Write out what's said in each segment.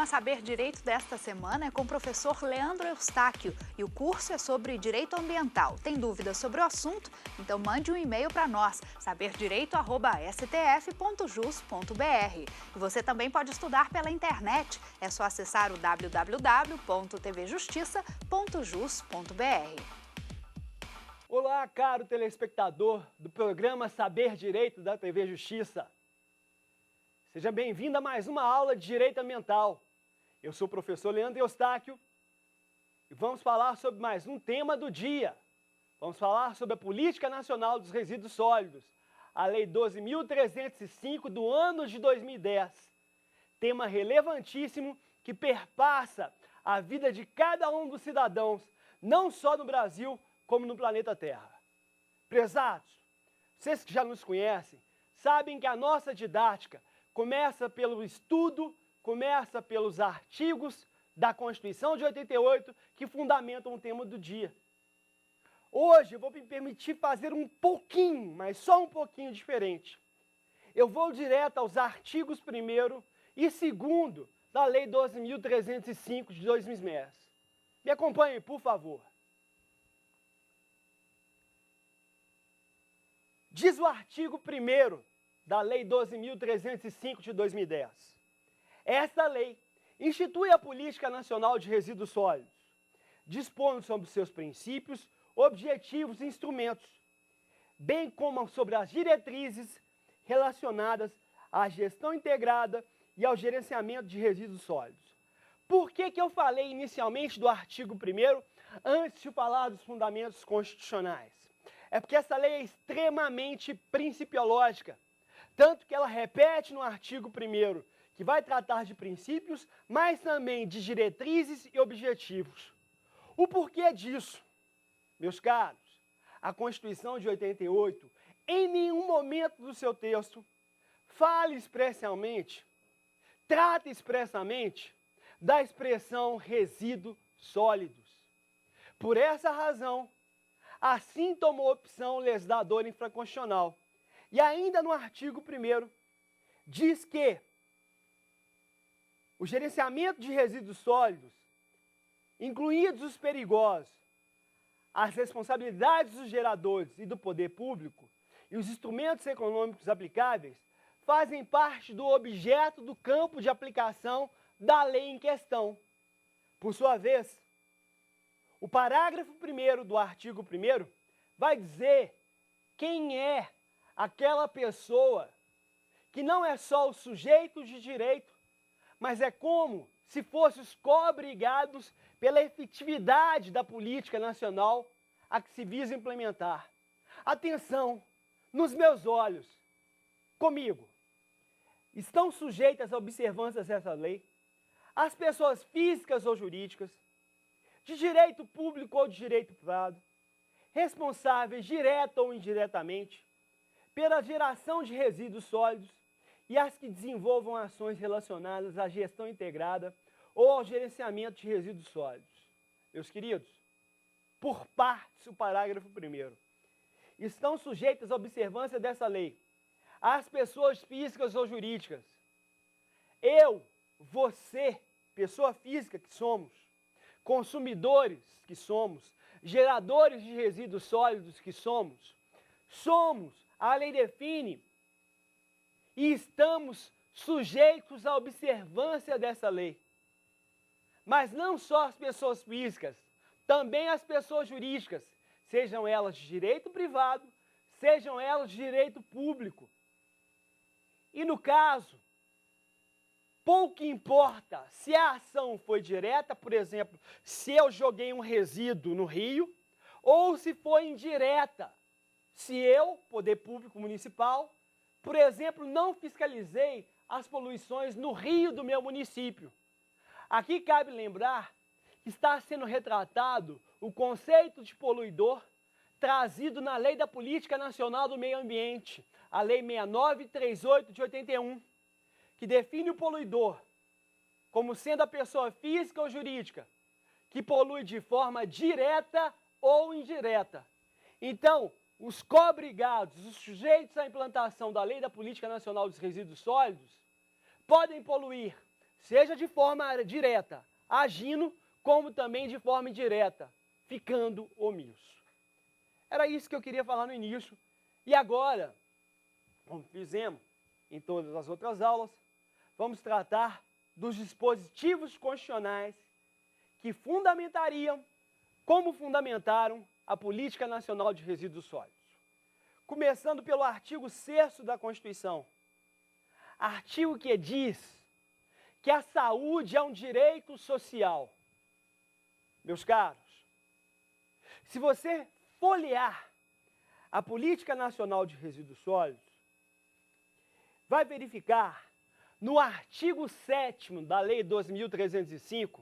programa Saber Direito desta semana é com o professor Leandro Eustáquio e o curso é sobre direito ambiental. Tem dúvidas sobre o assunto? Então mande um e-mail para nós, saberdireito@stf.jus.br. E você também pode estudar pela internet, é só acessar o www.tvjustiça.jus.br. Olá, caro telespectador do programa Saber Direito da TV Justiça. Seja bem-vindo a mais uma aula de Direito Ambiental. Eu sou o professor Leandro Eustáquio e vamos falar sobre mais um tema do dia. Vamos falar sobre a Política Nacional dos Resíduos Sólidos, a Lei 12.305 do ano de 2010. Tema relevantíssimo que perpassa a vida de cada um dos cidadãos, não só no Brasil, como no planeta Terra. Prezados, vocês que já nos conhecem, sabem que a nossa didática começa pelo estudo, começa pelos artigos da Constituição de 88 que fundamentam o tema do dia. Hoje eu vou me permitir fazer um pouquinho, mas só um pouquinho diferente. Eu vou direto aos artigos 1º e 2º da Lei 12.305 de 2010. Me acompanhem, por favor. Diz o artigo 1º da Lei 12.305 de 2010. Esta lei institui a Política Nacional de Resíduos Sólidos, dispondo sobre seus princípios, objetivos e instrumentos, bem como sobre as diretrizes relacionadas à gestão integrada e ao gerenciamento de resíduos sólidos. Por que eu falei inicialmente do artigo 1º antes de falar dos fundamentos constitucionais? É porque essa lei é extremamente principiológica, tanto que ela repete no artigo 1º, que vai tratar de princípios, mas também de diretrizes e objetivos. O porquê disso? Meus caros, a Constituição de 88, em nenhum momento do seu texto, fala expressamente, trata expressamente da expressão resíduos sólidos. Por essa razão, assim tomou opção o legislador infraconstitucional. E ainda no artigo 1º, diz que o gerenciamento de resíduos sólidos, incluídos os perigosos, as responsabilidades dos geradores e do poder público e os instrumentos econômicos aplicáveis, fazem parte do objeto do campo de aplicação da lei em questão. Por sua vez, o parágrafo 1º do artigo 1º vai dizer quem é aquela pessoa que não é só o sujeito de direito, mas é como se fossem os co-obrigados pela efetividade da política nacional a que se visa implementar. Atenção, nos meus olhos, comigo, estão sujeitas a observâncias dessa lei as pessoas físicas ou jurídicas, de direito público ou de direito privado, responsáveis direta ou indiretamente pela geração de resíduos sólidos e as que desenvolvam ações relacionadas à gestão integrada ou ao gerenciamento de resíduos sólidos. Meus queridos, por partes, o parágrafo 1º. Estão sujeitas à observância dessa lei as pessoas físicas ou jurídicas. Eu, você, pessoa física que somos, consumidores que somos, geradores de resíduos sólidos que somos, a lei define e estamos sujeitos à observância dessa lei. Mas não só as pessoas físicas, também as pessoas jurídicas, sejam elas de direito privado, sejam elas de direito público. E no caso, pouco importa se a ação foi direta, por exemplo, se eu joguei um resíduo no rio, ou se foi indireta, se eu, poder público municipal, por exemplo, não fiscalizei as poluições no rio do meu município. Aqui cabe lembrar que está sendo retratado o conceito de poluidor trazido na Lei da Política Nacional do Meio Ambiente, a Lei 6938 de 81, que define o poluidor como sendo a pessoa física ou jurídica que polui de forma direta ou indireta. Então, os co-obrigados, os sujeitos à implantação da Lei da Política Nacional dos Resíduos Sólidos, podem poluir seja de forma direta, agindo, como também de forma indireta, ficando omisso. Era isso que eu queria falar no início. E agora, como fizemos em todas as outras aulas, vamos tratar dos dispositivos constitucionais que fundamentariam, como fundamentaram, a Política Nacional de Resíduos Sólidos. Começando pelo artigo 6º da Constituição. Artigo que diz que a saúde é um direito social. Meus caros, se você folhear a Política Nacional de Resíduos Sólidos, vai verificar no artigo 7º da Lei 2.305,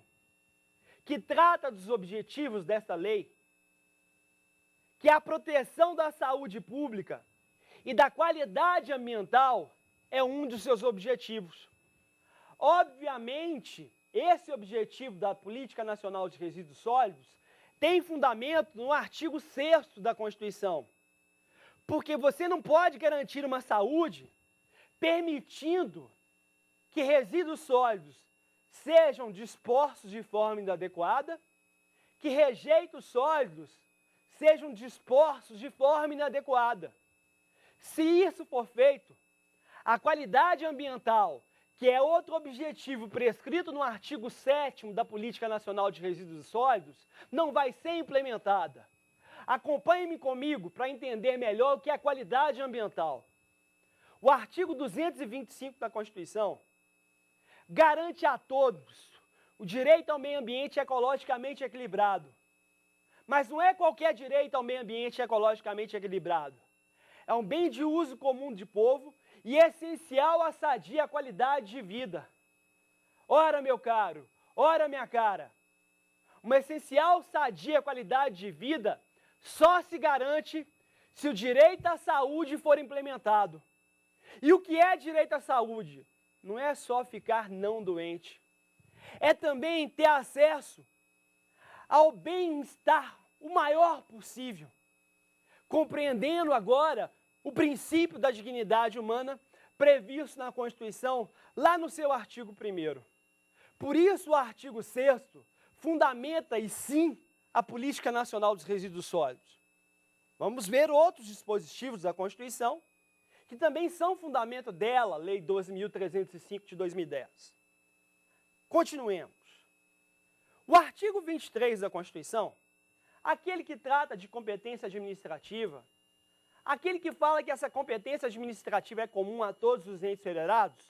que trata dos objetivos desta lei, que a proteção da saúde pública e da qualidade ambiental é um dos seus objetivos. Obviamente, esse objetivo da Política Nacional de Resíduos Sólidos tem fundamento no artigo 6º da Constituição, porque você não pode garantir uma saúde permitindo que resíduos sólidos sejam dispostos de forma inadequada, que rejeitos sólidos sejam dispostos de forma inadequada. Se isso for feito, a qualidade ambiental, que é outro objetivo prescrito no artigo 7º da Política Nacional de Resíduos Sólidos, não vai ser implementada. Acompanhe-me comigo para entender melhor o que é qualidade ambiental. O artigo 225 da Constituição garante a todos o direito ao meio ambiente ecologicamente equilibrado. Mas não é qualquer direito ao meio ambiente ecologicamente equilibrado. É um bem de uso comum de povo e essencial à sadia qualidade de vida. Ora, meu caro, ora, minha cara, uma essencial sadia qualidade de vida só se garante se o direito à saúde for implementado. E o que é direito à saúde? Não é só ficar não doente. É também ter acesso ao bem-estar o maior possível, compreendendo agora o princípio da dignidade humana previsto na Constituição, lá no seu artigo 1º. Por isso, o artigo 6º fundamenta, e sim, a Política Nacional dos Resíduos Sólidos. Vamos ver outros dispositivos da Constituição que também são fundamento dela, Lei 12.305 de 2010. Continuemos. O artigo 23 da Constituição, aquele que trata de competência administrativa, aquele que fala que essa competência administrativa é comum a todos os entes federados,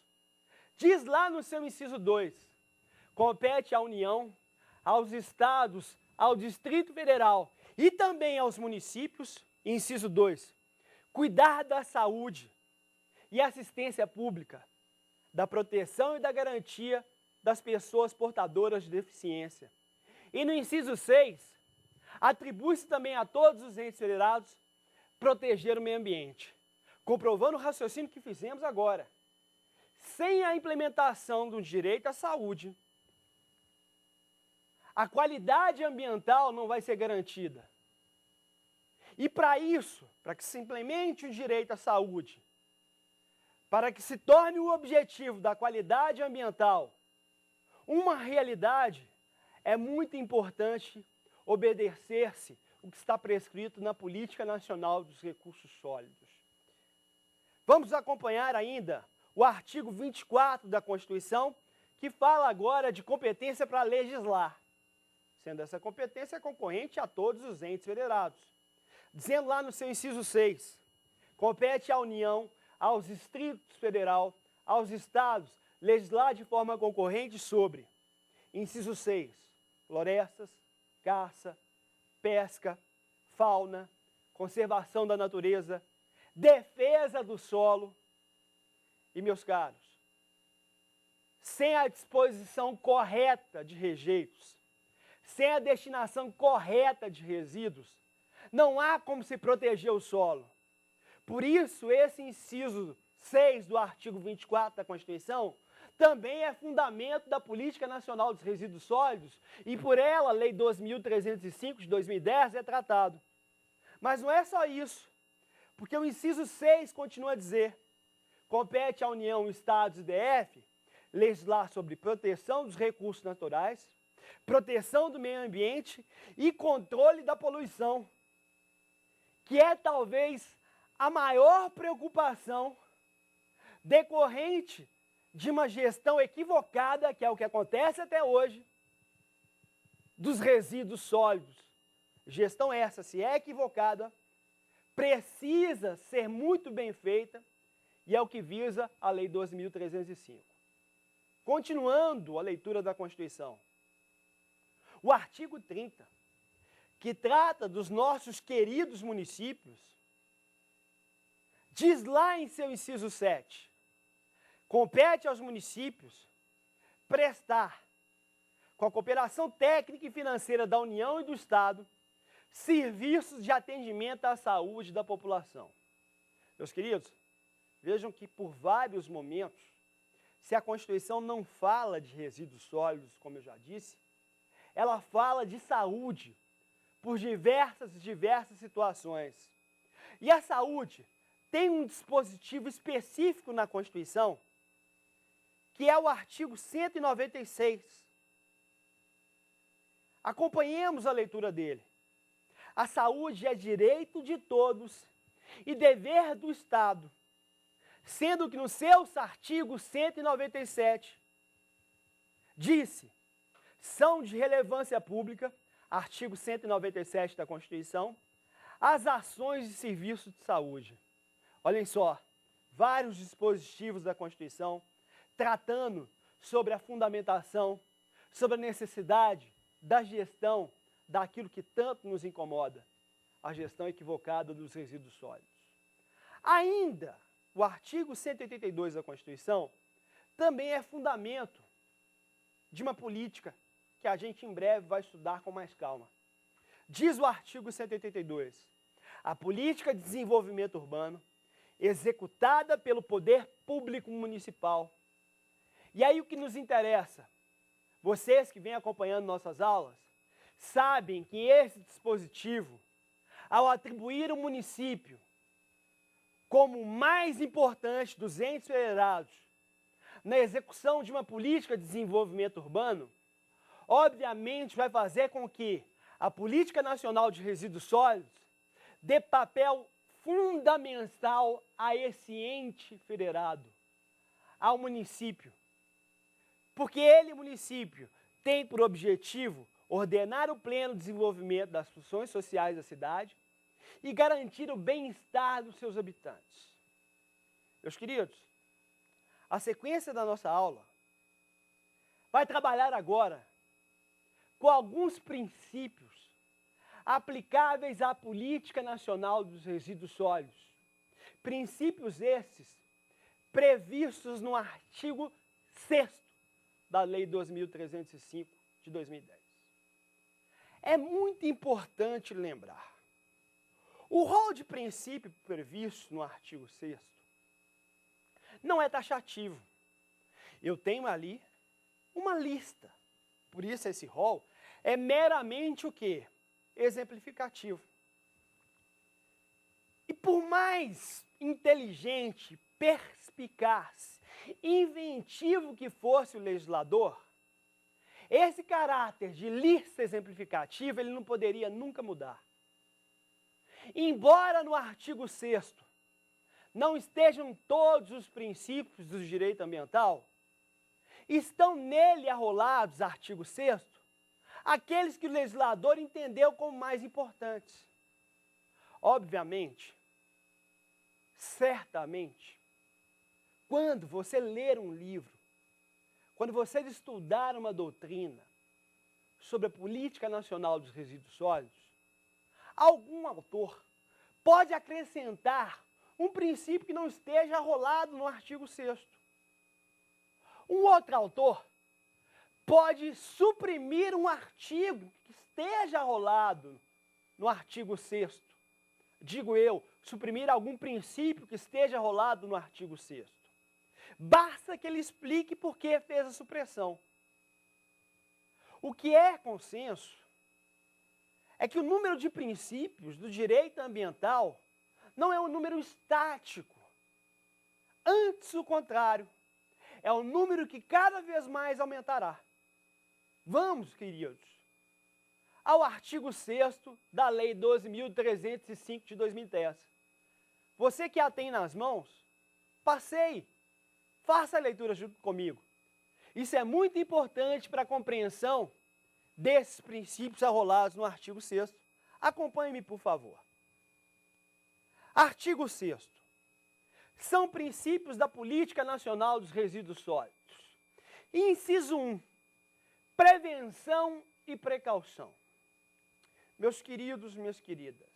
diz lá no seu inciso 2, compete à União, aos estados, ao Distrito Federal e também aos municípios, inciso 2, cuidar da saúde e assistência pública, da proteção e da garantia das pessoas portadoras de deficiência. E no inciso 6, atribui-se também a todos os entes federados proteger o meio ambiente, comprovando o raciocínio que fizemos agora. Sem a implementação do direito à saúde, a qualidade ambiental não vai ser garantida. E para isso, para que se implemente o direito à saúde, para que se torne o objetivo da qualidade ambiental uma realidade, é muito importante obedecer-se o que está prescrito na Política Nacional dos Recursos Sólidos. Vamos acompanhar ainda o artigo 24 da Constituição, que fala agora de competência para legislar, sendo essa competência concorrente a todos os entes federados. Dizendo lá no seu inciso 6, compete à União, aos Distritos Federal, aos Estados, legislar de forma concorrente sobre, inciso 6, florestas, caça, pesca, fauna, conservação da natureza, defesa do solo. E, meus caros, sem a disposição correta de rejeitos, sem a destinação correta de resíduos, não há como se proteger o solo. Por isso, esse inciso 6 do artigo 24 da Constituição também é fundamento da Política Nacional dos Resíduos Sólidos e por ela, a Lei 12.305 de 2010 é tratado. Mas não é só isso, porque o inciso 6 continua a dizer: compete à União, Estados e DF legislar sobre proteção dos recursos naturais, proteção do meio ambiente e controle da poluição, que é talvez a maior preocupação decorrente de uma gestão equivocada, que é o que acontece até hoje, dos resíduos sólidos. Gestão essa, se é equivocada, precisa ser muito bem feita e é o que visa a Lei 12.305. Continuando a leitura da Constituição, o artigo 30, que trata dos nossos queridos municípios, diz lá em seu inciso 7, compete aos municípios prestar, com a cooperação técnica e financeira da União e do Estado, serviços de atendimento à saúde da população. Meus queridos, vejam que por vários momentos, se a Constituição não fala de resíduos sólidos, como eu já disse, ela fala de saúde por diversas situações. E a saúde tem um dispositivo específico na Constituição, que é o artigo 196. Acompanhemos a leitura dele. A saúde é direito de todos e dever do Estado, sendo que no seu artigo 197 disse: são de relevância pública, artigo 197 da Constituição, as ações de serviço de saúde. Olhem só, vários dispositivos da Constituição tratando sobre a fundamentação, sobre a necessidade da gestão daquilo que tanto nos incomoda, a gestão equivocada dos resíduos sólidos. Ainda, o artigo 182 da Constituição também é fundamento de uma política que a gente em breve vai estudar com mais calma. Diz o artigo 182, a política de desenvolvimento urbano executada pelo poder público municipal. E aí o que nos interessa, vocês que vêm acompanhando nossas aulas, sabem que esse dispositivo, ao atribuir o município como o mais importante dos entes federados na execução de uma política de desenvolvimento urbano, obviamente vai fazer com que a Política Nacional de Resíduos Sólidos dê papel fundamental a esse ente federado, ao município. Porque ele, município, tem por objetivo ordenar o pleno desenvolvimento das funções sociais da cidade e garantir o bem-estar dos seus habitantes. Meus queridos, a sequência da nossa aula vai trabalhar agora com alguns princípios aplicáveis à Política Nacional dos Resíduos Sólidos. Princípios esses previstos no artigo 6º da Lei 12.305 de 2010. É muito importante lembrar, o rol de princípio previsto no artigo 6º não é taxativo. Eu tenho ali uma lista, por isso esse rol é meramente o quê? Exemplificativo. E por mais inteligente, perspicaz, inventivo que fosse o legislador, esse caráter de lista exemplificativa ele não poderia nunca mudar. Embora no artigo 6º não estejam todos os princípios do direito ambiental, estão nele arrolados, artigo 6º, aqueles que o legislador entendeu como mais importantes. Obviamente, certamente, quando você ler um livro, quando você estudar uma doutrina sobre a Política Nacional dos Resíduos Sólidos, algum autor pode acrescentar um princípio que não esteja arrolado no artigo 6º. Um outro autor pode suprimir um artigo que esteja arrolado no artigo 6º. Digo eu, suprimir algum princípio que esteja arrolado no artigo 6º. Basta que ele explique por que fez a supressão. O que é consenso é que o número de princípios do direito ambiental não é um número estático. Antes, o contrário. é um número que cada vez mais aumentará. Vamos, queridos, ao artigo 6º da Lei 12.305 de 2010. Você que a tem nas mãos, passeie, faça a leitura junto comigo. Isso é muito importante para a compreensão desses princípios arrolados no artigo 6º. Acompanhe-me, por favor. Artigo 6º. São princípios da Política Nacional dos Resíduos Sólidos. Inciso 1. Prevenção e precaução. Meus queridos, minhas queridas,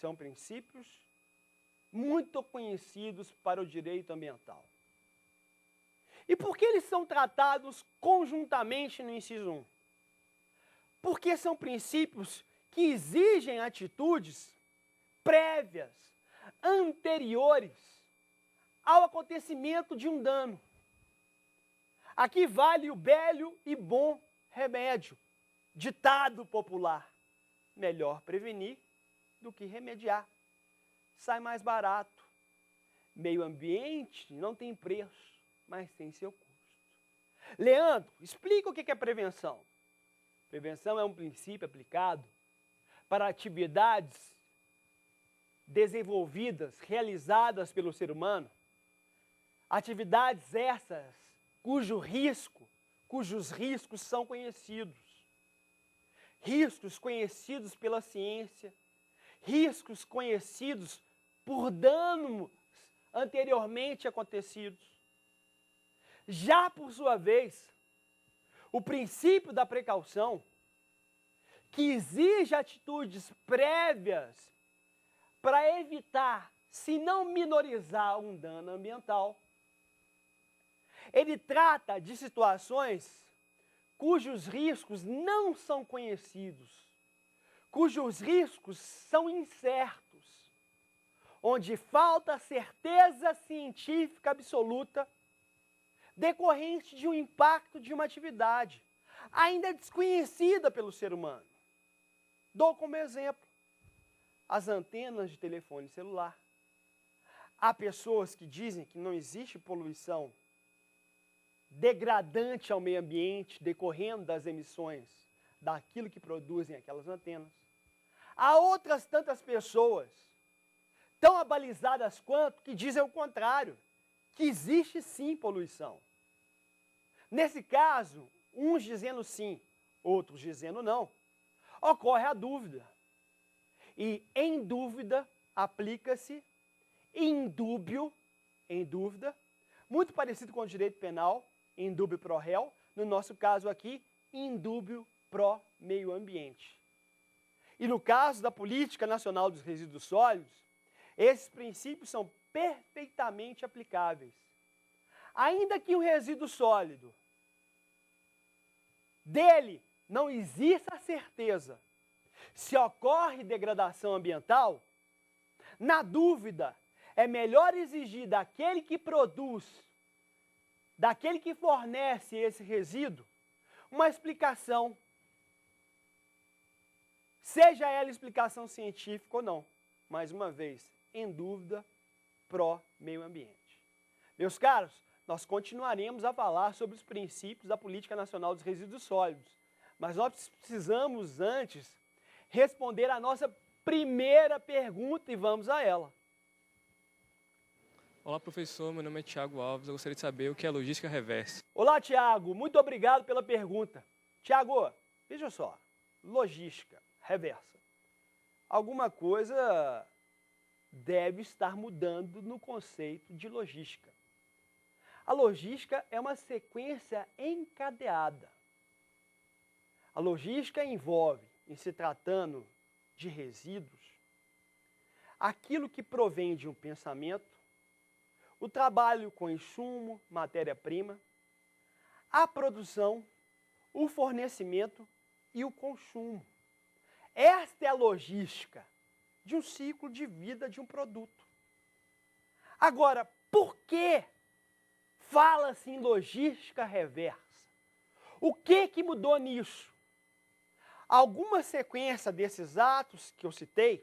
são princípios muito conhecidos para o direito ambiental. E por que eles são tratados conjuntamente no inciso 1? Porque são princípios que exigem atitudes prévias, anteriores ao acontecimento de um dano. Aqui vale o velho e bom remédio, ditado popular: melhor prevenir do que remediar. Sai mais barato. Meio ambiente não tem preço, mas tem seu custo. Leandro, explica o que é prevenção. Prevenção é um princípio aplicado para atividades desenvolvidas, realizadas pelo ser humano. Atividades essas cujos riscos são conhecidos. Riscos conhecidos pela ciência, riscos conhecidos por danos anteriormente acontecidos. Já por sua vez, o princípio da precaução, que exige atitudes prévias para evitar, se não minorizar, um dano ambiental. Ele trata de situações cujos riscos não são conhecidos, cujos riscos são incertos, onde falta certeza científica absoluta decorrente de um impacto de uma atividade ainda desconhecida pelo ser humano. Dou como exemplo as antenas de telefone celular. Há pessoas que dizem que não existe poluição degradante ao meio ambiente decorrendo das emissões daquilo que produzem aquelas antenas. Há outras tantas pessoas, tão abalizadas quanto, que dizem o contrário, que existe sim poluição. Nesse caso, uns dizendo sim, outros dizendo não, ocorre a dúvida. E em dúvida aplica-se indúbio, em dúvida, muito parecido com o direito penal, indúbio pro réu, no nosso caso aqui, indúbio pro meio ambiente. E no caso da Política Nacional dos Resíduos Sólidos, esses princípios são perfeitamente aplicáveis. Ainda que o resíduo sólido, dele não exista a certeza se ocorre degradação ambiental, na dúvida, é melhor exigir daquele que produz, daquele que fornece esse resíduo, uma explicação, seja ela explicação científica ou não. Mais uma vez, em dúvida, pró meio ambiente. Meus caros, nós continuaremos a falar sobre os princípios da Política Nacional dos Resíduos Sólidos, mas nós precisamos antes responder a nossa primeira pergunta e vamos a ela. Olá, professor. Meu nome é Tiago Alves. Eu gostaria de saber o que é logística reversa. Olá, Tiago. Muito obrigado pela pergunta. Tiago, veja só. Logística reversa. Alguma coisa deve estar mudando no conceito de logística. A logística é uma sequência encadeada. A logística envolve, em se tratando de resíduos, aquilo que provém de um pensamento, o trabalho com insumo, matéria-prima, a produção, o fornecimento e o consumo. Esta é a logística de um ciclo de vida de um produto. Agora, por que fala-se em logística reversa? O que mudou nisso? Alguma sequência desses atos que eu citei,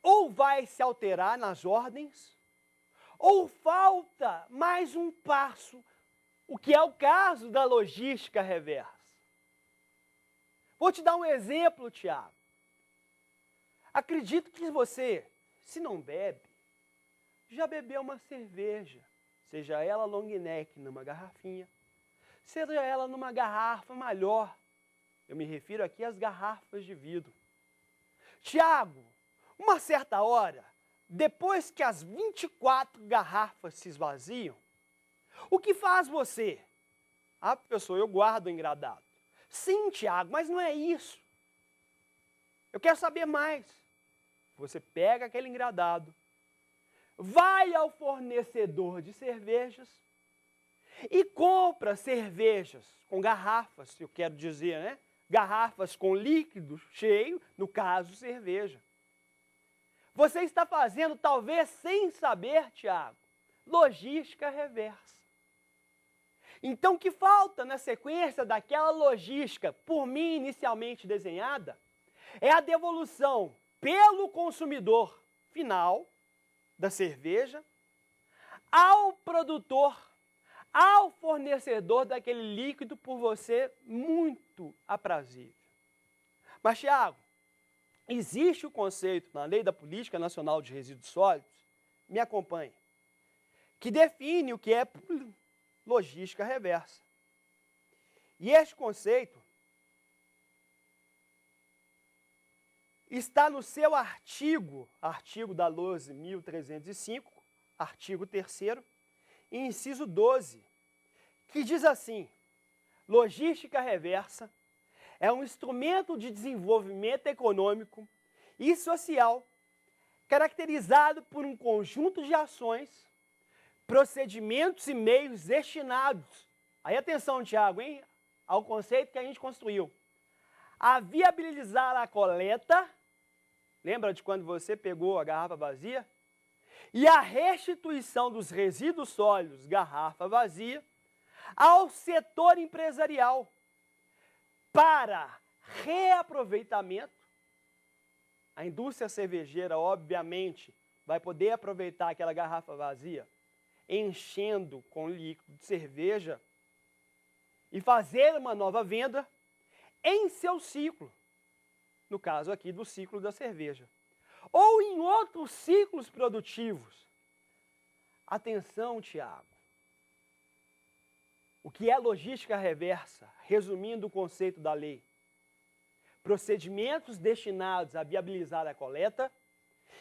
ou vai se alterar nas ordens, Ou falta mais um passo, o que é o caso da logística reversa? Vou te dar um exemplo, Tiago. Acredito que você, se não bebe, já bebeu uma cerveja, seja ela long neck numa garrafinha, seja ela numa garrafa maior. Eu me refiro aqui às garrafas de vidro. Tiago, uma certa hora, depois que as 24 garrafas se esvaziam, o que faz você? Ah, professor, eu guardo o engradado. Sim, Tiago, mas não é isso. Eu quero saber mais. Você pega aquele engradado, vai ao fornecedor de cervejas e compra cervejas com garrafas, eu quero dizer, né? Garrafas com líquido cheio, no caso, cerveja. Você está fazendo, talvez sem saber, Tiago, logística reversa. Então, o que falta na sequência daquela logística, por mim inicialmente desenhada, é a devolução pelo consumidor final da cerveja ao produtor, ao fornecedor daquele líquido por você muito aprazível. Mas, Tiago, existe o conceito na Lei da Política Nacional de Resíduos Sólidos, me acompanhe, que define o que é logística reversa. E este conceito está no seu artigo da LOA 1305, artigo 3º, inciso 12, que diz assim: logística reversa é um instrumento de desenvolvimento econômico e social caracterizado por um conjunto de ações, procedimentos e meios destinados, aí atenção, Tiago, hein, ao conceito que a gente construiu, a viabilizar a coleta, lembra de quando você pegou a garrafa vazia? E a restituição dos resíduos sólidos, garrafa vazia, ao setor empresarial para reaproveitamento. A indústria cervejeira, obviamente, vai poder aproveitar aquela garrafa vazia, enchendo com líquido de cerveja e fazer uma nova venda em seu ciclo, no caso aqui do ciclo da cerveja, ou em outros ciclos produtivos. Atenção, Tiago. O que é logística reversa? Resumindo o conceito da lei. Procedimentos destinados a viabilizar a coleta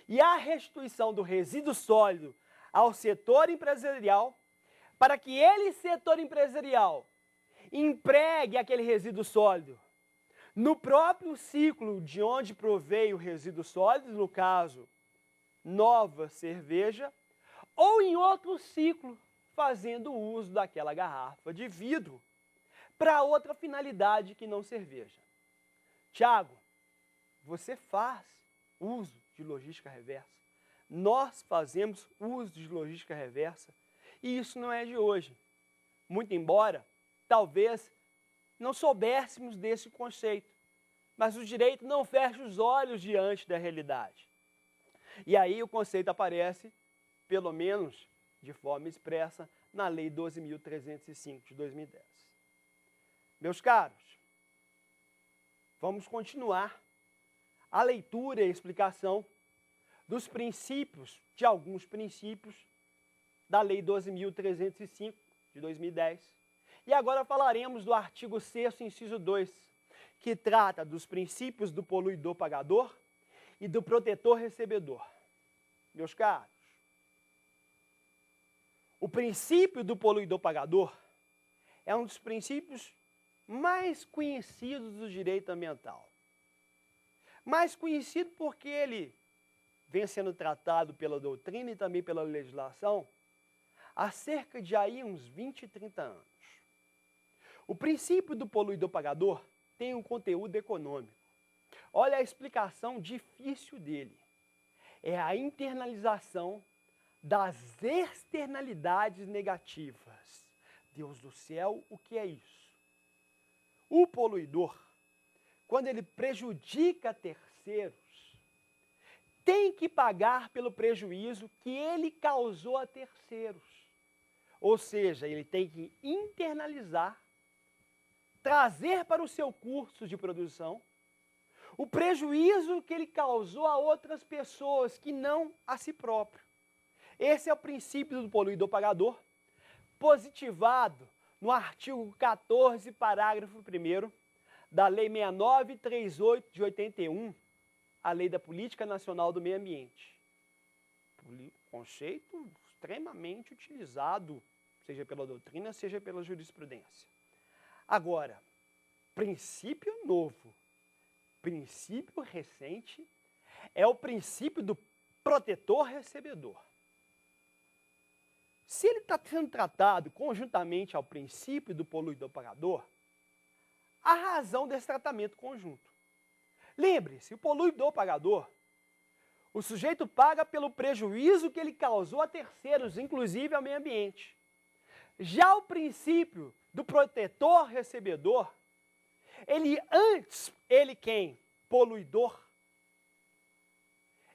e a restituição do resíduo sólido ao setor empresarial, para que ele, setor empresarial, empregue aquele resíduo sólido no próprio ciclo de onde proveio o resíduo sólido, no caso, nova cerveja, ou em outro ciclo, fazendo uso daquela garrafa de vidro para outra finalidade que não cerveja. Tiago, você faz uso de logística reversa. Nós fazemos uso de logística reversa e isso não é de hoje. Muito embora, talvez, não soubéssemos desse conceito, mas o direito não fecha os olhos diante da realidade. E aí o conceito aparece, pelo menos de forma expressa, na Lei 12.305 de 2010. Meus caros, vamos continuar a leitura e a explicação dos princípios, de alguns princípios, da Lei 12.305 de 2010. E agora falaremos do artigo 6º, inciso 2, que trata dos princípios do poluidor-pagador e do protetor-recebedor. Meus caros, o princípio do poluidor-pagador é um dos princípios mais conhecidos do direito ambiental. Mais conhecido porque ele vem sendo tratado pela doutrina e também pela legislação há cerca de aí uns 20, 30 anos. O princípio do poluidor-pagador tem um conteúdo econômico. Olha a explicação difícil dele. É a internalização das externalidades negativas. Deus do céu, o que é isso? O poluidor, quando ele prejudica terceiros, tem que pagar pelo prejuízo que ele causou a terceiros. Ou seja, ele tem que internalizar, trazer para o seu curso de produção o prejuízo que ele causou a outras pessoas, que não a si próprio. Esse é o princípio do poluidor-pagador, positivado no artigo 14, parágrafo 1º da Lei 6938 de 81, a Lei da Política Nacional do Meio Ambiente. Conceito extremamente utilizado, seja pela doutrina, seja pela jurisprudência. Agora, princípio novo, princípio recente, é o princípio do protetor-recebedor. Se ele está sendo tratado conjuntamente ao princípio do poluidor-pagador, há razão desse tratamento conjunto. Lembre-se, o poluidor-pagador, o sujeito paga pelo prejuízo que ele causou a terceiros, inclusive ao meio ambiente. Já o princípio do protetor-recebedor, ele quem? Poluidor.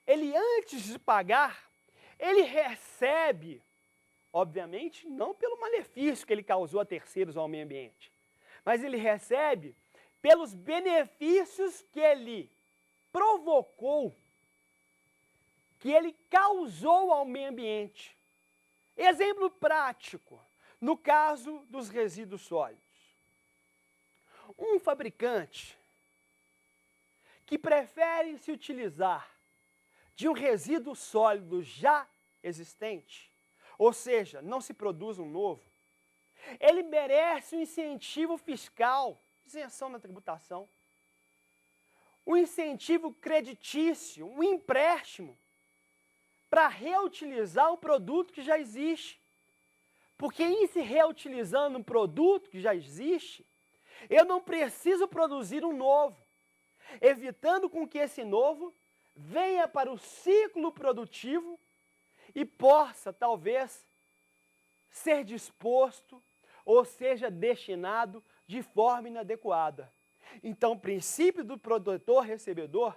Ele antes de pagar, ele recebe, obviamente, não pelo malefício que ele causou a terceiros ao meio ambiente, mas ele recebe pelos benefícios que ele provocou, que ele causou ao meio ambiente. Exemplo prático, no caso dos resíduos sólidos. Um fabricante que prefere se utilizar de um resíduo sólido já existente, ou seja, não se produz um novo, ele merece um incentivo fiscal, isenção na tributação, um incentivo creditício, um empréstimo, para reutilizar um produto que já existe. Porque em se reutilizando um produto que já existe, eu não preciso produzir um novo, evitando com que esse novo venha para o ciclo produtivo e possa, talvez, ser disposto ou seja destinado de forma inadequada. Então, o princípio do protetor-recebedor,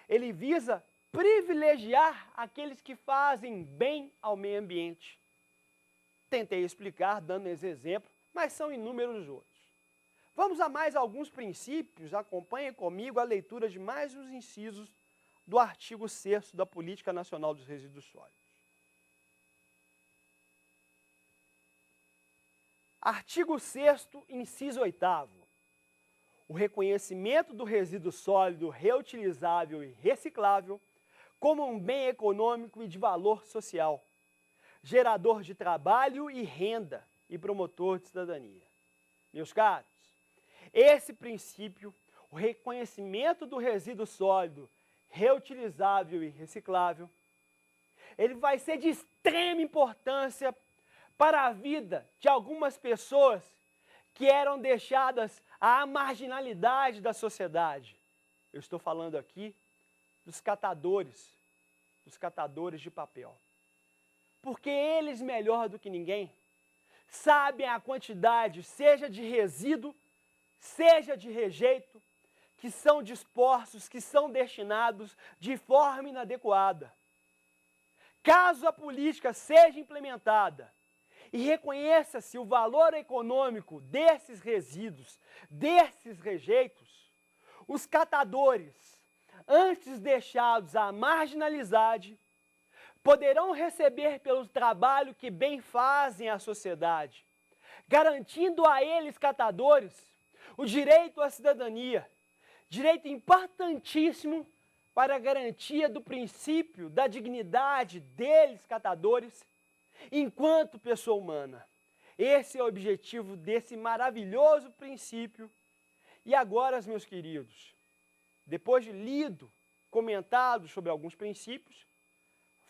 ele visa privilegiar aqueles que fazem bem ao meio ambiente. Tentei explicar dando esse exemplo, mas são inúmeros outros. Vamos a mais alguns princípios, acompanhem comigo a leitura de mais uns incisos do artigo 6º da Política Nacional dos Resíduos Sólidos. Artigo 6º, inciso 8º. O reconhecimento do resíduo sólido reutilizável e reciclável como um bem econômico e de valor social, gerador de trabalho e renda e promotor de cidadania. Meus caros, esse princípio, o reconhecimento do resíduo sólido reutilizável e reciclável, ele vai ser de extrema importância para a vida de algumas pessoas que eram deixadas à marginalidade da sociedade. Eu estou falando aqui dos catadores de papel. Porque eles, melhor do que ninguém, sabem a quantidade, seja de resíduo, seja de rejeito, que são dispostos, que são destinados de forma inadequada. Caso a política seja implementada e reconheça-se o valor econômico desses resíduos, desses rejeitos, os catadores, antes deixados à marginalidade, poderão receber pelo trabalho que bem fazem à sociedade, garantindo a eles, catadores, o direito à cidadania, direito importantíssimo para a garantia do princípio da dignidade deles, catadores, enquanto pessoa humana. Esse é o objetivo desse maravilhoso princípio. E agora, meus queridos, depois de lido, comentado sobre alguns princípios,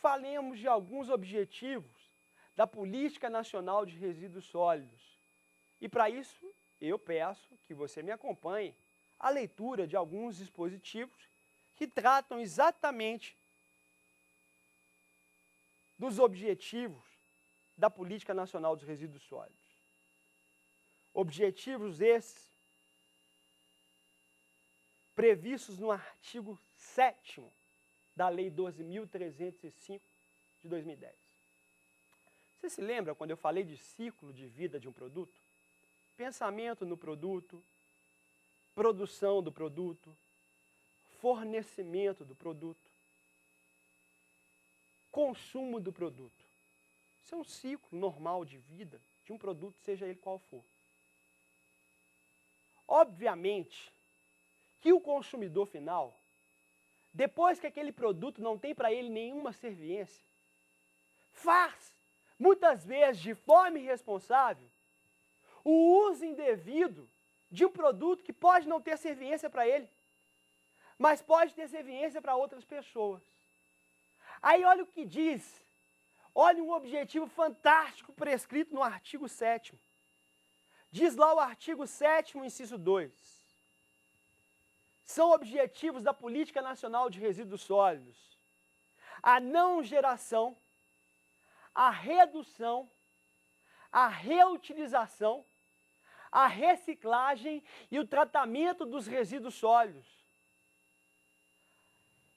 falemos de alguns objetivos da Política Nacional de Resíduos Sólidos. E para isso, eu peço que você me acompanhe a leitura de alguns dispositivos que tratam exatamente dos objetivos da Política Nacional dos Resíduos Sólidos. Objetivos esses previstos no artigo 7º da Lei 12.305 de 2010. Você se lembra quando eu falei de ciclo de vida de um produto? Pensamento no produto, produção do produto, fornecimento do produto, consumo do produto. Isso é um ciclo normal de vida de um produto, seja ele qual for. Obviamente que o consumidor final, depois que aquele produto não tem para ele nenhuma serviência, faz, muitas vezes de forma irresponsável, o uso indevido de um produto que pode não ter serviência para ele, mas pode ter serviência para outras pessoas. Aí olha o que diz, olha um objetivo fantástico prescrito no artigo 7º. Diz lá o artigo 7º, inciso 2. São objetivos da Política Nacional de Resíduos Sólidos a não geração, a redução, a reutilização, a reciclagem e o tratamento dos resíduos sólidos.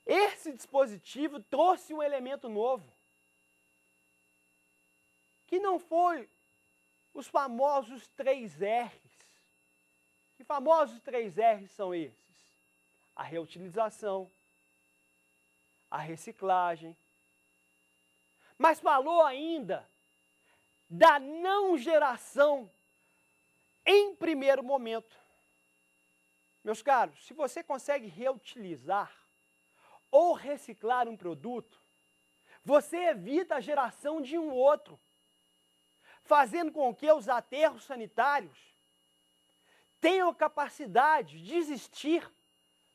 Esse dispositivo trouxe um elemento novo, que não foi os famosos 3 R's. Que famosos 3 R's são esses? A reutilização, a reciclagem, mas falou ainda da não geração em primeiro momento. Meus caros, se você consegue reutilizar ou reciclar um produto, você evita a geração de um outro, fazendo com que os aterros sanitários tenham capacidade de existir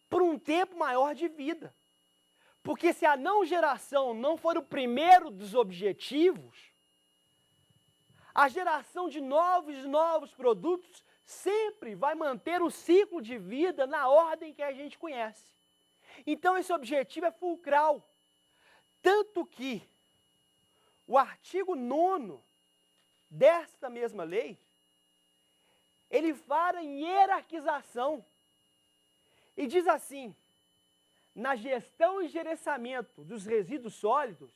por um tempo maior de vida. Porque se a não geração não for o primeiro dos objetivos, a geração de novos produtos sempre vai manter o ciclo de vida na ordem que a gente conhece. Então esse objetivo é fulcral. Tanto que o artigo 9º desta mesma lei, ele fala em hierarquização e diz assim: na gestão e gerenciamento dos resíduos sólidos,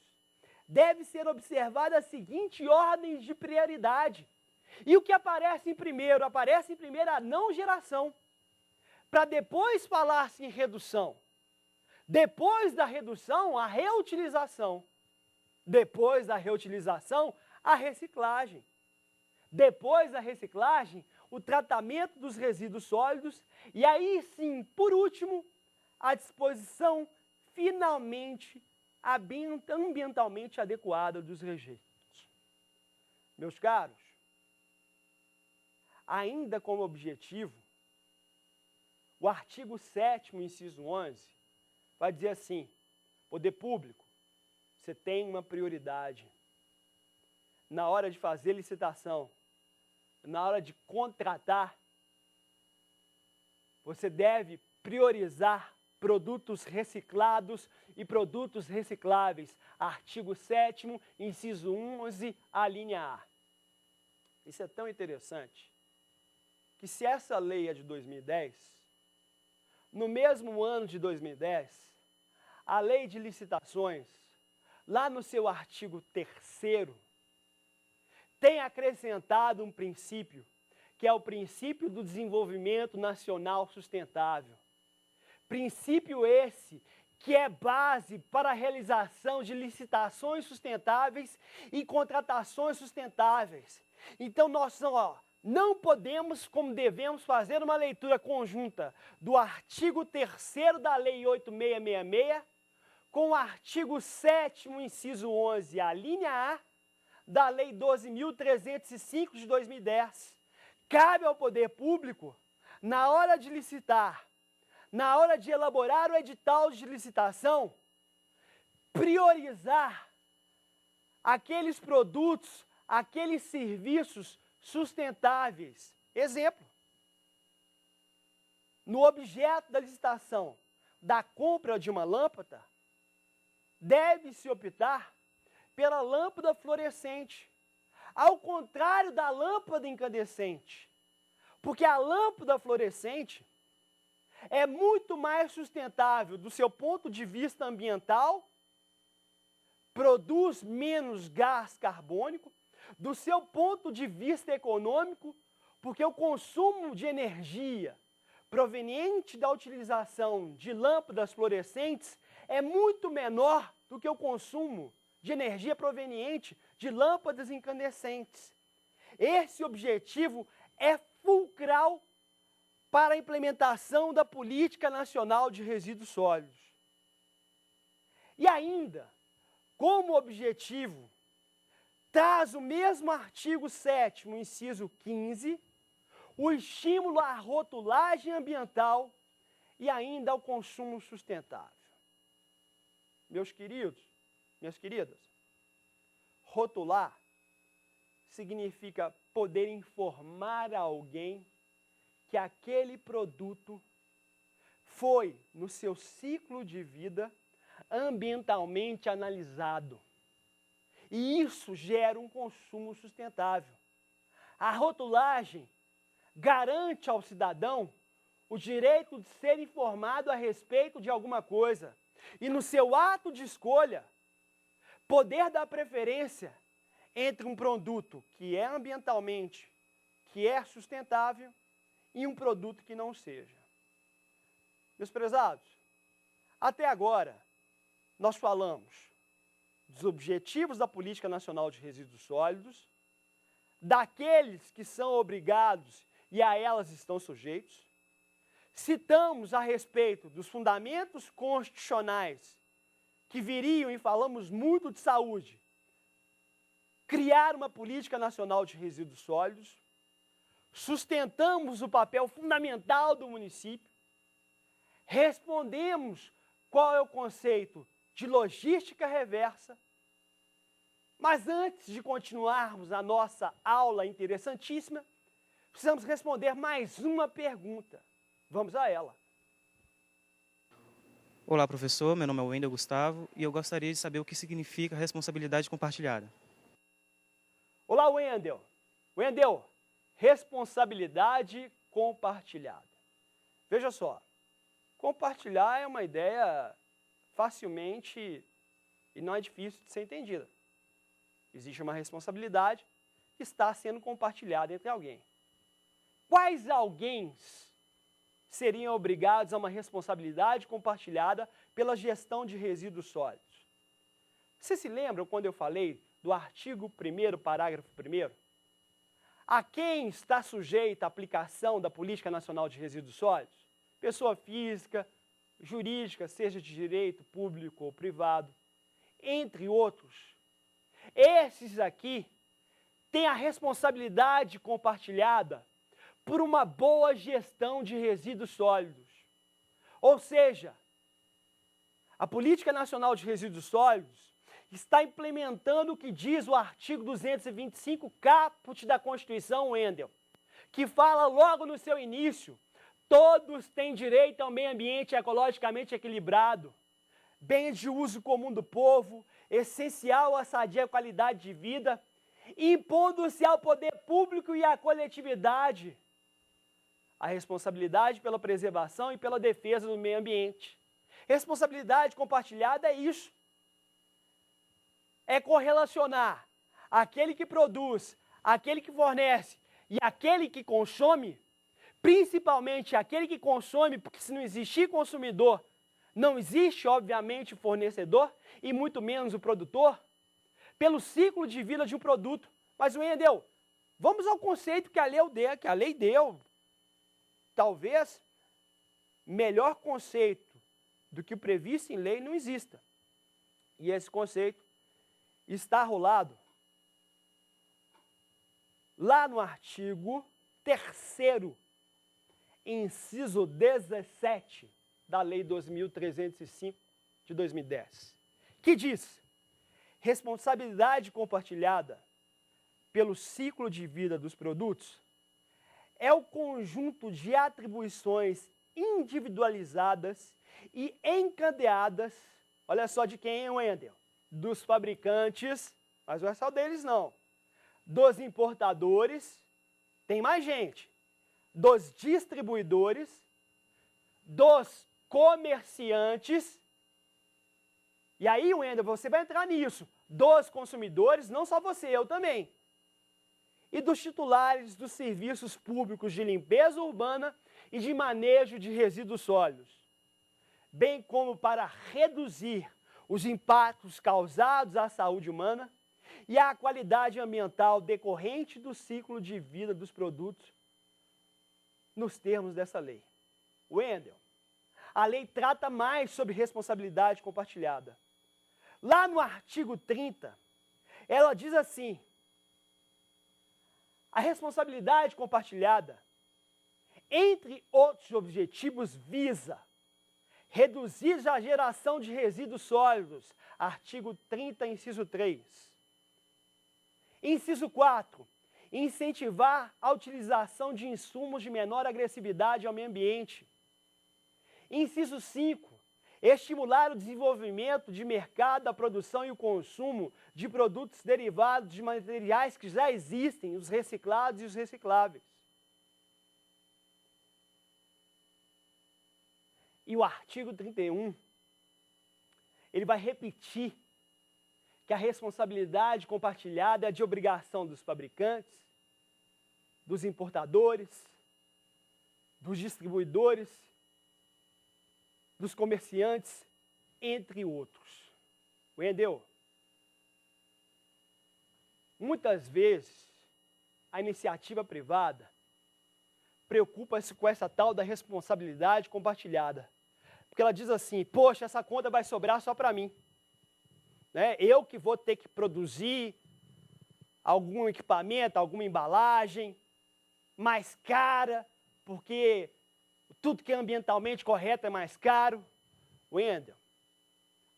deve ser observada a seguinte ordem de prioridade. E o que aparece em primeiro? Aparece em primeiro a não geração, para depois falar-se em redução. Depois da redução, a reutilização. Depois da reutilização, a reciclagem. Depois da reciclagem, o tratamento dos resíduos sólidos. E aí sim, por último, a disposição finalmente ambientalmente adequada dos rejeitos. Meus caros, ainda como objetivo, o artigo 7º, inciso 11, vai dizer assim: poder público, você tem uma prioridade. Na hora de fazer licitação, na hora de contratar, você deve priorizar produtos reciclados e produtos recicláveis. Artigo 7º, inciso 11, a linha A. Isso é tão interessante que, se essa lei é de 2010, no mesmo ano de 2010, a lei de licitações, lá no seu artigo 3º, tem acrescentado um princípio, que é o princípio do desenvolvimento nacional sustentável. Princípio esse que é base para a realização de licitações sustentáveis e contratações sustentáveis. Então nós não podemos, como devemos, fazer uma leitura conjunta do artigo 3º da Lei 8666 com o artigo 7º, inciso 11, a linha A, da Lei 12.305 de 2010. Cabe ao poder público, na hora de licitar, na hora de elaborar o edital de licitação, priorizar aqueles produtos, aqueles serviços sustentáveis. Exemplo: no objeto da licitação da compra de uma lâmpada, deve-se optar pela lâmpada fluorescente, ao contrário da lâmpada incandescente. Porque a lâmpada fluorescente, é muito mais sustentável do seu ponto de vista ambiental, produz menos gás carbônico, do seu ponto de vista econômico, porque o consumo de energia proveniente da utilização de lâmpadas fluorescentes é muito menor do que o consumo de energia proveniente de lâmpadas incandescentes. Esse objetivo é fulcral para a implementação da Política Nacional de Resíduos Sólidos. E ainda, como objetivo, traz o mesmo artigo 7º, inciso 15, o estímulo à rotulagem ambiental e ainda ao consumo sustentável. Meus queridos, minhas queridas, rotular significa poder informar alguém que aquele produto foi, no seu ciclo de vida, ambientalmente analisado. E isso gera um consumo sustentável. A rotulagem garante ao cidadão o direito de ser informado a respeito de alguma coisa e, no seu ato de escolha, poder dar preferência entre um produto que é ambientalmente, que é sustentável, e um produto que não seja. Meus prezados, até agora nós falamos dos objetivos da Política Nacional de Resíduos Sólidos, daqueles que são obrigados e a elas estão sujeitos, citamos a respeito dos fundamentos constitucionais que viriam, e falamos muito de saúde, criar uma Política Nacional de Resíduos Sólidos, sustentamos o papel fundamental do município, respondemos qual é o conceito de logística reversa, mas antes de continuarmos a nossa aula interessantíssima, precisamos responder mais uma pergunta. Vamos a ela. Olá, professor. Meu nome é Wendel Gustavo e eu gostaria de saber o que significa responsabilidade compartilhada. Olá, Wendel. Wendel, responsabilidade compartilhada. Veja só, compartilhar é uma ideia facilmente e não é difícil de ser entendida. Existe uma responsabilidade que está sendo compartilhada entre alguém. Quais alguém seriam obrigados a uma responsabilidade compartilhada pela gestão de resíduos sólidos? Você se lembra quando eu falei do artigo 1º, parágrafo 1º? A quem está sujeita a aplicação da Política Nacional de Resíduos Sólidos? Pessoa física, jurídica, seja de direito público ou privado, entre outros. Esses aqui têm a responsabilidade compartilhada por uma boa gestão de resíduos sólidos. Ou seja, a Política Nacional de Resíduos Sólidos está implementando o que diz o artigo 225, caput da Constituição, Wendel, que fala logo no seu início: todos têm direito ao meio ambiente ecologicamente equilibrado, bem de uso comum do povo, essencial à sadia qualidade de vida, impondo-se ao poder público e à coletividade a responsabilidade pela preservação e pela defesa do meio ambiente. Responsabilidade compartilhada é isso. É correlacionar aquele que produz, aquele que fornece e aquele que consome, principalmente aquele que consome, porque se não existir consumidor, não existe, obviamente, fornecedor e muito menos o produtor, pelo ciclo de vida de um produto. Mas, Wendel, vamos ao conceito que a lei deu. Talvez melhor conceito do que o previsto em lei não exista. E esse conceito está rolado lá no artigo 3º, inciso 17 da Lei 2.305 de 2010, que diz: responsabilidade compartilhada pelo ciclo de vida dos produtos é o conjunto de atribuições individualizadas e encadeadas, olha só de quem, Wendel? Dos fabricantes, mas não é só deles não, dos importadores, tem mais gente, dos distribuidores, dos comerciantes, e aí, Wendel, você vai entrar nisso, dos consumidores, não só você, eu também, e dos titulares dos serviços públicos de limpeza urbana e de manejo de resíduos sólidos, bem como para reduzir os impactos causados à saúde humana e à qualidade ambiental decorrente do ciclo de vida dos produtos nos termos dessa lei. Wendel, a lei trata mais sobre responsabilidade compartilhada. Lá no artigo 30, ela diz assim: a responsabilidade compartilhada, entre outros objetivos, visa reduzir a geração de resíduos sólidos, artigo 30, inciso 3. Inciso 4, incentivar a utilização de insumos de menor agressividade ao meio ambiente. Inciso 5, estimular o desenvolvimento de mercado, a produção e o consumo de produtos derivados de materiais que já existem, os reciclados e os recicláveis. E o artigo 31, ele vai repetir que a responsabilidade compartilhada é de obrigação dos fabricantes, dos importadores, dos distribuidores, dos comerciantes, entre outros. Wendel, muitas vezes a iniciativa privada preocupa-se com essa tal da responsabilidade compartilhada. Porque ela diz assim, poxa, essa conta vai sobrar só para mim. Né? Eu que vou ter que produzir algum equipamento, alguma embalagem mais cara, porque tudo que é ambientalmente correto é mais caro. Wendel,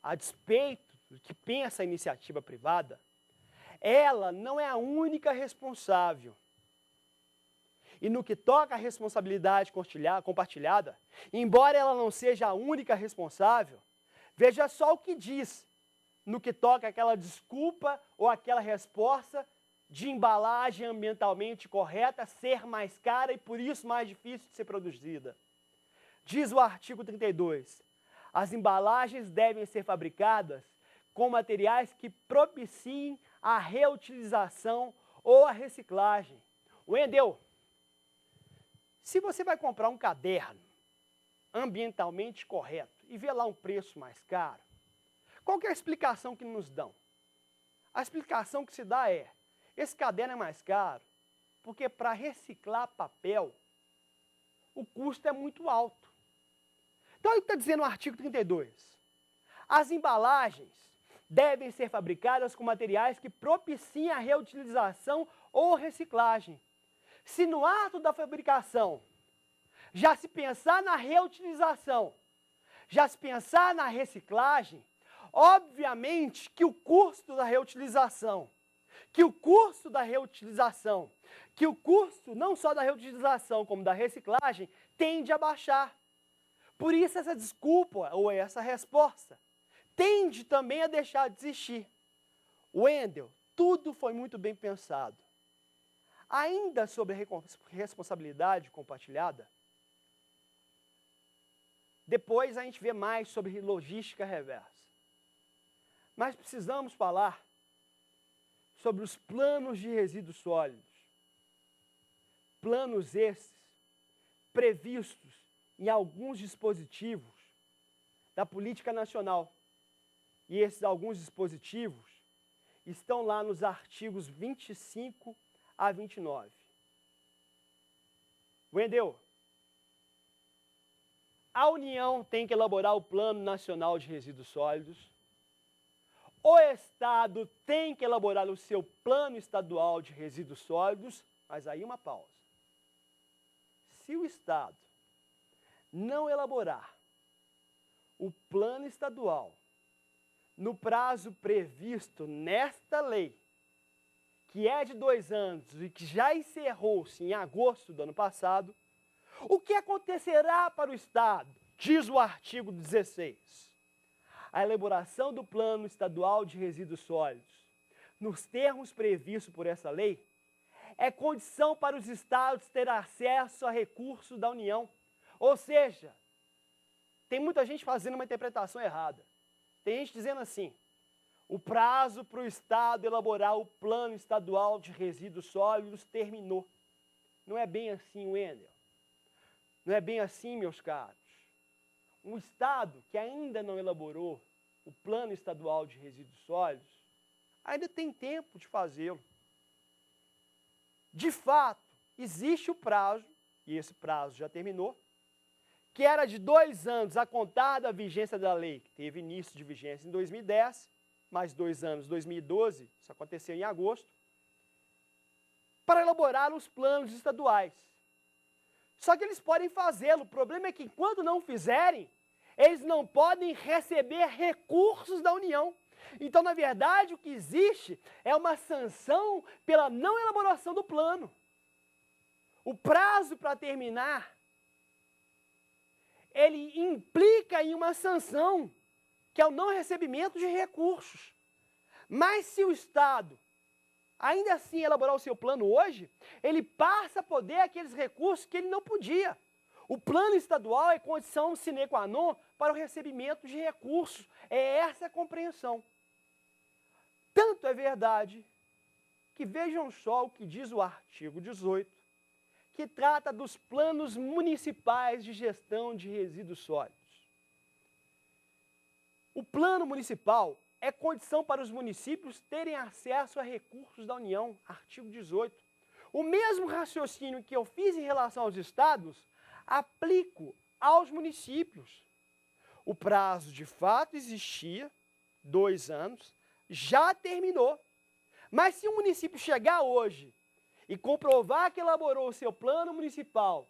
a despeito do que pensa a iniciativa privada, ela não é a única responsável. E no que toca à responsabilidade compartilhada, embora ela não seja a única responsável, veja só o que diz no que toca àquela desculpa ou aquela resposta de embalagem ambientalmente correta ser mais cara e por isso mais difícil de ser produzida. Diz o artigo 32, as embalagens devem ser fabricadas com materiais que propiciem a reutilização ou a reciclagem. Wendel, se você vai comprar um caderno ambientalmente correto e vê lá um preço mais caro, qual que é a explicação que nos dão? A explicação que se dá é, esse caderno é mais caro porque para reciclar papel o custo é muito alto. Então, ele está dizendo no artigo 32, as embalagens devem ser fabricadas com materiais que propiciem a reutilização ou reciclagem. Se no ato da fabricação já se pensar na reutilização, já se pensar na reciclagem, obviamente que o custo da reutilização, que o custo não só da reutilização como da reciclagem, tende a baixar. Por isso essa desculpa ou essa resposta tende também a deixar de existir. Wendel, tudo foi muito bem pensado. Ainda sobre responsabilidade compartilhada, depois a gente vê mais sobre logística reversa. Mas precisamos falar sobre os planos de resíduos sólidos. Planos esses previstos em alguns dispositivos da política nacional. E esses alguns dispositivos estão lá nos artigos 25 a 29. Wendel, a União tem que elaborar o Plano Nacional de Resíduos Sólidos, o Estado tem que elaborar o seu Plano Estadual de Resíduos Sólidos, mas aí uma pausa. Se o Estado não elaborar o Plano Estadual no prazo previsto nesta lei, que é de 2 anos e que já encerrou-se em agosto do ano passado, o que acontecerá para o Estado? Diz o artigo 16. A elaboração do Plano Estadual de Resíduos Sólidos, nos termos previstos por essa lei, é condição para os Estados ter acesso a recursos da União. Ou seja, tem muita gente fazendo uma interpretação errada. Tem gente dizendo assim, o prazo para o Estado elaborar o plano estadual de resíduos sólidos terminou. Não é bem assim, Wendel. Não é bem assim, meus caros. Um Estado que ainda não elaborou o plano estadual de resíduos sólidos, ainda tem tempo de fazê-lo. De fato, existe o prazo, e esse prazo já terminou, que era de 2 anos a contar da vigência da lei, que teve início de vigência em 2010, mais 2 anos, 2012, isso aconteceu em agosto, para elaborar os planos estaduais. Só que eles podem fazê-lo, o problema é que enquanto não fizerem, eles não podem receber recursos da União. Então, na verdade, o que existe é uma sanção pela não elaboração do plano. O prazo para terminar, ele implica em uma sanção, que é o não recebimento de recursos. Mas se o Estado ainda assim elaborar o seu plano hoje, ele passa a poder aqueles recursos que ele não podia. O plano estadual é condição sine qua non para o recebimento de recursos. É essa a compreensão. Tanto é verdade que vejam só o que diz o artigo 18, que trata dos planos municipais de gestão de resíduos sólidos. O plano municipal é condição para os municípios terem acesso a recursos da União, artigo 18. O mesmo raciocínio que eu fiz em relação aos estados, aplico aos municípios. O prazo de fato existia, 2 anos, já terminou. Mas se o município chegar hoje e comprovar que elaborou o seu plano municipal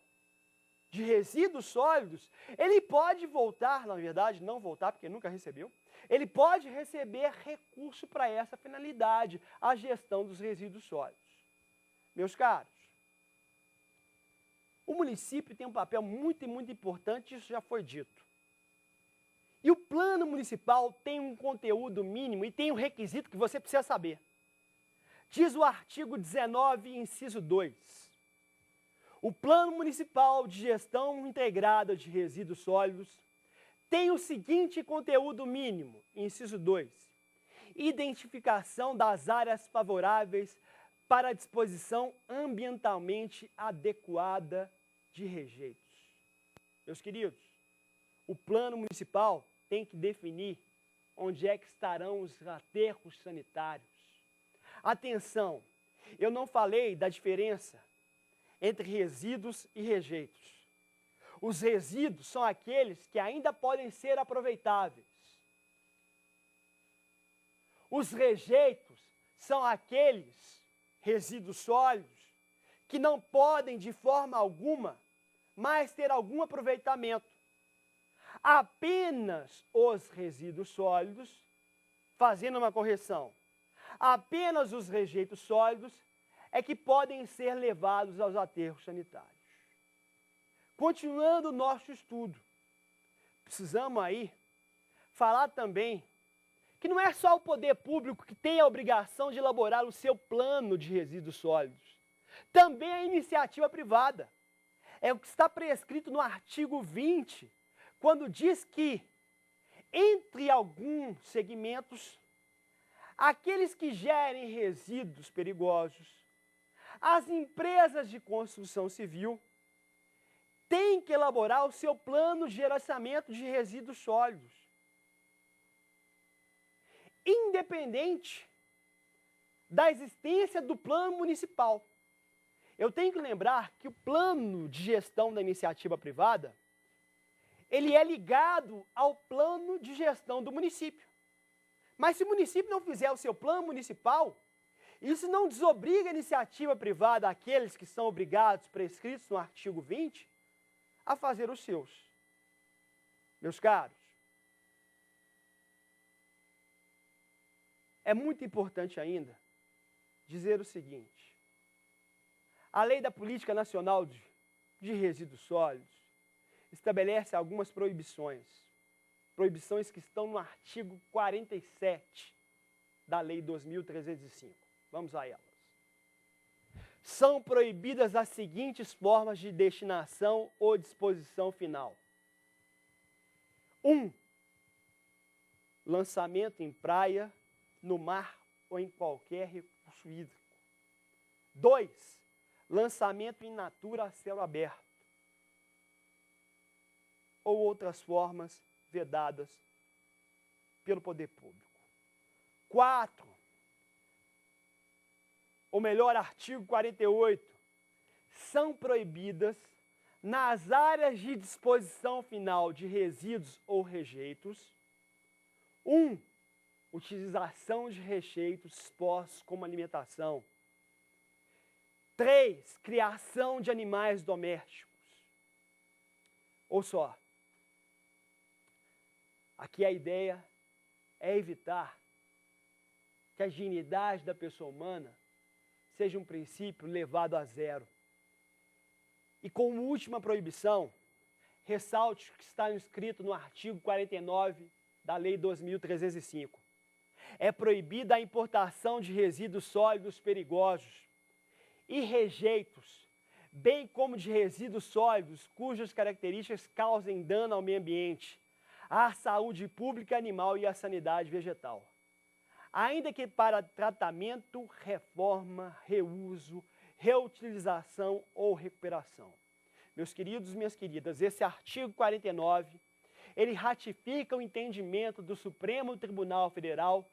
de resíduos sólidos, ele pode voltar, na verdade, não voltar, porque nunca recebeu, ele pode receber recurso para essa finalidade, a gestão dos resíduos sólidos. Meus caros, o município tem um papel muito importante, isso já foi dito. E o plano municipal tem um conteúdo mínimo e tem um requisito que você precisa saber. Diz o artigo 19, inciso 2. O plano municipal de gestão integrada de resíduos sólidos tem o seguinte conteúdo mínimo, inciso 2. Identificação das áreas favoráveis para a disposição ambientalmente adequada de rejeitos. Meus queridos, o plano municipal tem que definir onde é que estarão os aterros sanitários. Atenção, eu não falei da diferença entre resíduos e rejeitos. Os resíduos são aqueles que ainda podem ser aproveitáveis. Os rejeitos são aqueles resíduos sólidos que não podem de forma alguma mais ter algum aproveitamento. Apenas os resíduos sólidos, fazendo uma correção, apenas os rejeitos sólidos é que podem ser levados aos aterros sanitários. Continuando o nosso estudo, precisamos aí falar também que não é só o poder público que tem a obrigação de elaborar o seu plano de resíduos sólidos, também a iniciativa privada. É o que está prescrito no artigo 20, quando diz que, entre alguns segmentos, aqueles que gerem resíduos perigosos, as empresas de construção civil têm que elaborar o seu plano de gerenciamento de resíduos sólidos. Independente da existência do plano municipal. Eu tenho que lembrar que o plano de gestão da iniciativa privada, ele é ligado ao plano de gestão do município. Mas se o município não fizer o seu plano municipal, isso não desobriga a iniciativa privada, aqueles que são obrigados, prescritos no artigo 20, a fazer os seus. Meus caros, é muito importante ainda dizer o seguinte: a Lei da Política Nacional de Resíduos Sólidos estabelece algumas proibições que estão no artigo 47 da Lei 2.305. Vamos a elas. São proibidas as seguintes formas de destinação ou disposição final: 1. Lançamento em praia, no mar ou em qualquer recurso hídrico. 2. Lançamento in natura a céu aberto. Ou outras formas vedadas pelo poder público. 4. Ou melhor, artigo 48. São proibidas, nas áreas de disposição final de resíduos ou rejeitos, 1. Utilização de rejeitos expostos como alimentação. 3. Criação de animais domésticos. Ou só, aqui a ideia é evitar que a dignidade da pessoa humana seja um princípio levado a zero. E como última proibição, ressalte o que está inscrito no artigo 49 da Lei 2.305. É proibida a importação de resíduos sólidos perigosos e rejeitos, bem como de resíduos sólidos cujas características causem dano ao meio ambiente, à saúde pública animal e à sanidade vegetal. Ainda que para tratamento, reforma, reuso, reutilização ou recuperação. Meus queridos e minhas queridas, esse artigo 49, ele ratifica o entendimento do Supremo Tribunal Federal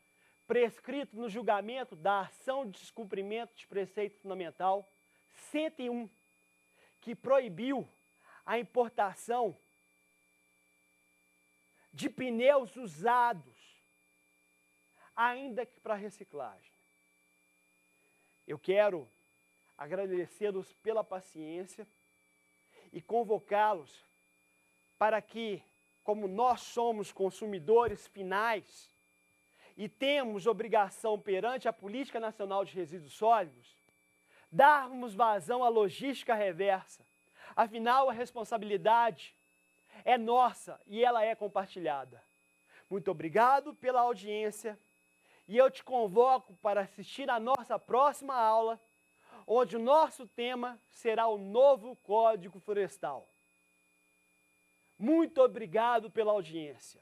prescrito no julgamento da ação de descumprimento de preceito fundamental 101, que proibiu a importação de pneus usados, ainda que para reciclagem. Eu quero agradecê-los pela paciência e convocá-los para que, como nós somos consumidores finais e temos obrigação perante a Política Nacional de Resíduos Sólidos, darmos vazão à logística reversa. Afinal, a responsabilidade é nossa e ela é compartilhada. Muito obrigado pela audiência e eu te convoco para assistir à nossa próxima aula, onde o nosso tema será o novo Código Florestal. Muito obrigado pela audiência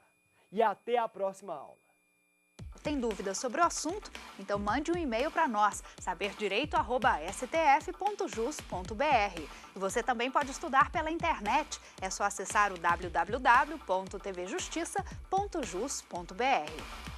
e até a próxima aula. Tem dúvidas sobre o assunto? Então mande um e-mail para nós, saberdireito@stf.jus.br. E você também pode estudar pela internet. É só acessar o www.tvjustiça.jus.br.